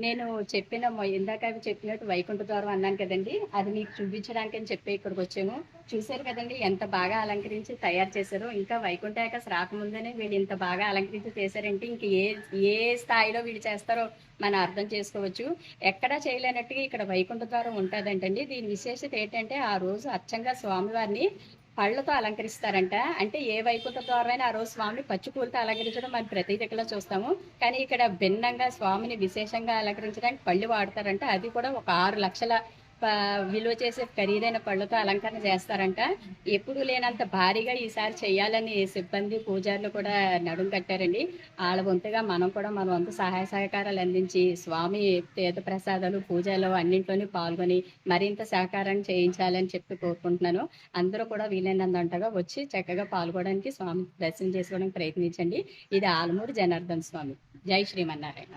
నేను ఇందాక అవి చెప్పినట్టు వైకుంఠ ద్వారం అన్నాను కదండి, అది మీకు చూపించడానికి అని చెప్పి ఇక్కడికి వచ్చాము. చూశారు కదండి ఎంత బాగా అలంకరించి తయారు చేశారో. ఇంకా వైకుంఠ ఏకాదశి రాకముందనే వీళ్ళు ఇంత బాగా అలంకరించి చేశారంటే ఇంక ఏ ఏ స్థాయిలో వీళ్ళు చేస్తారో మనం అర్థం చేసుకోవచ్చు. ఎక్కడా చేయలేనట్టుగా ఇక్కడ వైకుంఠ ద్వారం ఉంటుందంటండి. దీని విశేషత ఏంటంటే ఆ రోజు అచ్చంగా స్వామివారిని పళ్ళతో అలంకరిస్తారంట. అంటే ఏ వైకుంఠ ద్వారమైనా ఆ రోజు స్వామిని పచ్చి పూలతో అలంకరించడం మనం ప్రతి దగ్గరలో చూస్తాము. కానీ ఇక్కడ భిన్నంగా స్వామిని విశేషంగా అలంకరించడానికి పళ్ళు వాడతారంట. అది కూడా ఒక 6 లక్షల విలువ చేసే ఖరీదైన పళ్ళతో అలంకరణ చేస్తారంట. ఎప్పుడు లేనంత భారీగా ఈసారి చేయాలని సిబ్బంది పూజారులు కూడా నడుం కట్టారండి. వాళ్ళ వంతుగా మనం కూడా మన వంతు సహాయ సహకారాలు అందించి స్వామి తీర్థ ప్రసాదాలు పూజలు అన్నింటిలోని పాల్గొని మరింత సహకారం చేయించాలని చెప్పి కోరుకుంటున్నాను. అందరూ కూడా వీలైనంతగా వచ్చి చక్కగా పాల్గొనడానికి స్వామి దర్శనం చేసుకోవడానికి ప్రయత్నించండి. ఇది ఆలమూరు జనార్దన్ స్వామి. జై శ్రీమన్నారాయణ.